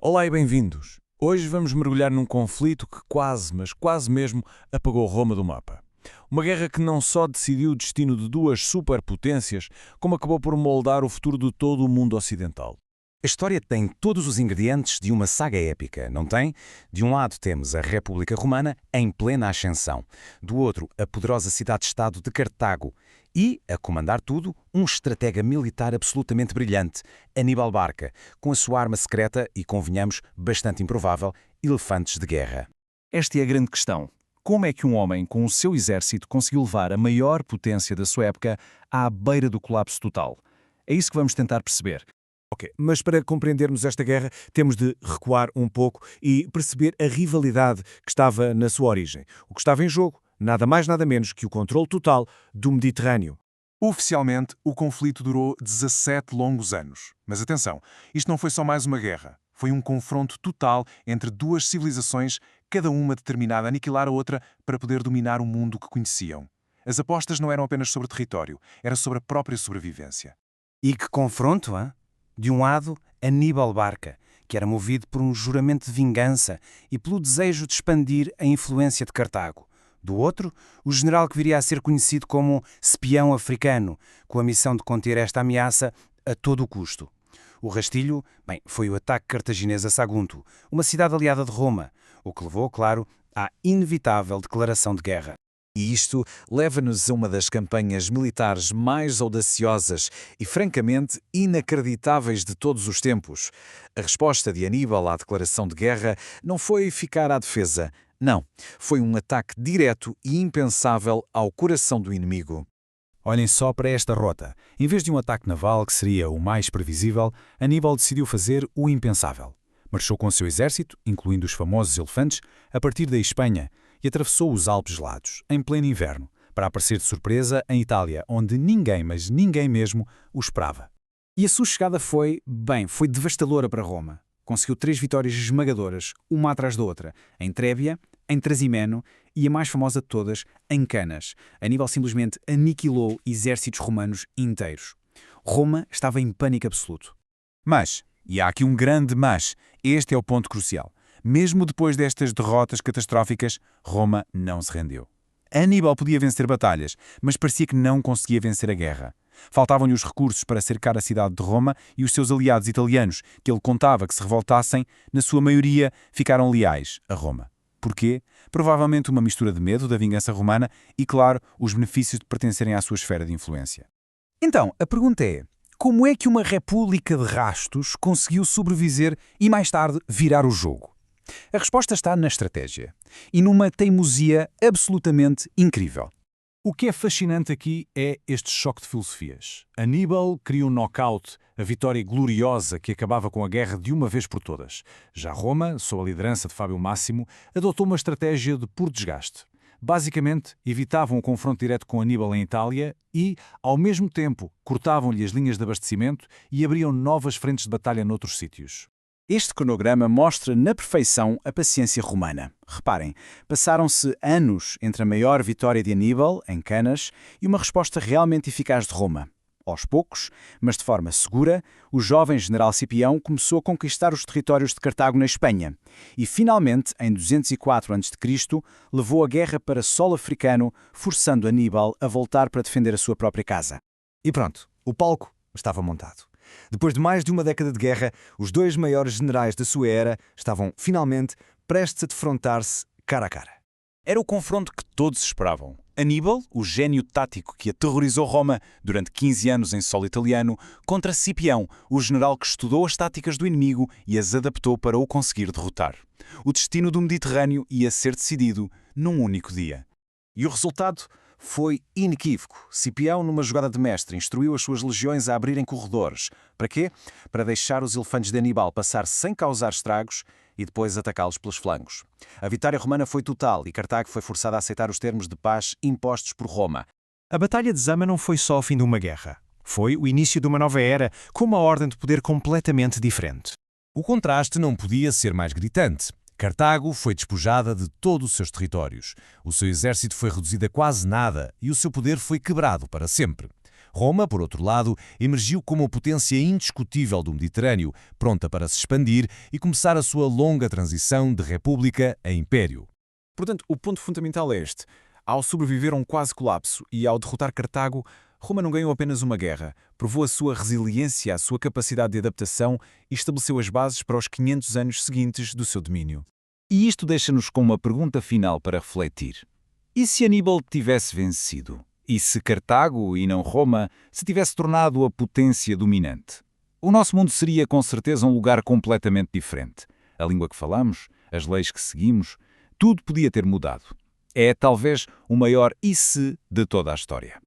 Olá e bem-vindos. Hoje vamos mergulhar num conflito que quase, mas quase mesmo, apagou Roma do mapa. Uma guerra que não só decidiu o destino de duas superpotências, como acabou por moldar o futuro de todo o mundo ocidental. A história tem todos os ingredientes de uma saga épica, não tem? De um lado temos a República Romana em plena ascensão. Do outro, a poderosa cidade-estado de Cartago. E, a comandar tudo, um estratega militar absolutamente brilhante, Aníbal Barca, com a sua arma secreta e, convenhamos, bastante improvável, elefantes de guerra. Esta é a grande questão. Como é que um homem com o seu exército conseguiu levar a maior potência da sua época à beira do colapso total? É isso que vamos tentar perceber. Ok, mas para compreendermos esta guerra temos de recuar um pouco e perceber a rivalidade que estava na sua origem. O que estava em jogo, nada mais nada menos que o controle total do Mediterrâneo. Oficialmente, o conflito durou 17 longos anos. Mas atenção, isto não foi só mais uma guerra. Foi um confronto total entre duas civilizações, cada uma determinada a aniquilar a outra para poder dominar o mundo que conheciam. As apostas não eram apenas sobre território, era sobre a própria sobrevivência. E que confronto, hein? De um lado, Aníbal Barca, que era movido por um juramento de vingança e pelo desejo de expandir a influência de Cartago. Do outro, o general que viria a ser conhecido como espião africano, com a missão de conter esta ameaça a todo o custo. O rastilho, foi o ataque cartaginês a Sagunto, uma cidade aliada de Roma, o que levou, claro, à inevitável declaração de guerra. E isto leva-nos a uma das campanhas militares mais audaciosas e, francamente, inacreditáveis de todos os tempos. A resposta de Aníbal à declaração de guerra não foi ficar à defesa. Não, foi um ataque direto e impensável ao coração do inimigo. Olhem só para esta rota. Em vez de um ataque naval, que seria o mais previsível, Aníbal decidiu fazer o impensável. Marchou com seu exército, incluindo os famosos elefantes, a partir da Espanha, e atravessou os Alpes gelados, em pleno inverno, para aparecer de surpresa em Itália, onde ninguém, mas ninguém mesmo, o esperava. E a sua chegada foi devastadora para Roma. Conseguiu 3 vitórias esmagadoras, uma atrás da outra, em Trébia, em Trasimeno e a mais famosa de todas, em Canas. Aníbal simplesmente aniquilou exércitos romanos inteiros. Roma estava em pânico absoluto. Mas, e há aqui um grande mas, este é o ponto crucial. Mesmo depois destas derrotas catastróficas, Roma não se rendeu. Aníbal podia vencer batalhas, mas parecia que não conseguia vencer a guerra. Faltavam-lhe os recursos para cercar a cidade de Roma e os seus aliados italianos, que ele contava que se revoltassem, na sua maioria, ficaram leais a Roma. Porquê? Provavelmente uma mistura de medo da vingança romana e, claro, os benefícios de pertencerem à sua esfera de influência. Então, a pergunta é, como é que uma república de rastos conseguiu sobreviver e mais tarde virar o jogo? A resposta está na estratégia e numa teimosia absolutamente incrível. O que é fascinante aqui é este choque de filosofias. Aníbal queria um knockout, a vitória gloriosa que acabava com a guerra de uma vez por todas. Já Roma, sob a liderança de Fábio Máximo, adotou uma estratégia de puro desgaste. Basicamente, evitavam o confronto direto com Aníbal em Itália e, ao mesmo tempo, cortavam-lhe as linhas de abastecimento e abriam novas frentes de batalha noutros sítios. Este cronograma mostra na perfeição a paciência romana. Reparem, passaram-se anos entre a maior vitória de Aníbal, em Canas, e uma resposta realmente eficaz de Roma. Aos poucos, mas de forma segura, o jovem general Cipião começou a conquistar os territórios de Cartago na Espanha e, finalmente, em 204 a.C., levou a guerra para solo africano, forçando Aníbal a voltar para defender a sua própria casa. E pronto, o palco estava montado. Depois de mais de uma década de guerra, os dois maiores generais da sua era estavam, finalmente, prestes a defrontar-se cara a cara. Era o confronto que todos esperavam. Aníbal, o gênio tático que aterrorizou Roma durante 15 anos em solo italiano, contra Cipião, o general que estudou as táticas do inimigo e as adaptou para o conseguir derrotar. O destino do Mediterrâneo ia ser decidido num único dia. E o resultado foi inequívoco. Cipião, numa jogada de mestre, instruiu as suas legiões a abrirem corredores. Para quê? Para deixar os elefantes de Aníbal passar sem causar estragos e depois atacá-los pelos flancos. A vitória romana foi total e Cartago foi forçada a aceitar os termos de paz impostos por Roma. A Batalha de Zama não foi só o fim de uma guerra. Foi o início de uma nova era, com uma ordem de poder completamente diferente. O contraste não podia ser mais gritante. Cartago foi despojada de todos os seus territórios. O seu exército foi reduzido a quase nada e o seu poder foi quebrado para sempre. Roma, por outro lado, emergiu como a potência indiscutível do Mediterrâneo, pronta para se expandir e começar a sua longa transição de república a império. Portanto, o ponto fundamental é este. Ao sobreviver a um quase colapso e ao derrotar Cartago, Roma não ganhou apenas uma guerra, provou a sua resiliência, a sua capacidade de adaptação e estabeleceu as bases para os 500 anos seguintes do seu domínio. E isto deixa-nos com uma pergunta final para refletir. E se Aníbal tivesse vencido? E se Cartago, e não Roma, se tivesse tornado a potência dominante? O nosso mundo seria com certeza um lugar completamente diferente. A língua que falamos, as leis que seguimos, tudo podia ter mudado. É talvez o maior e se de toda a história.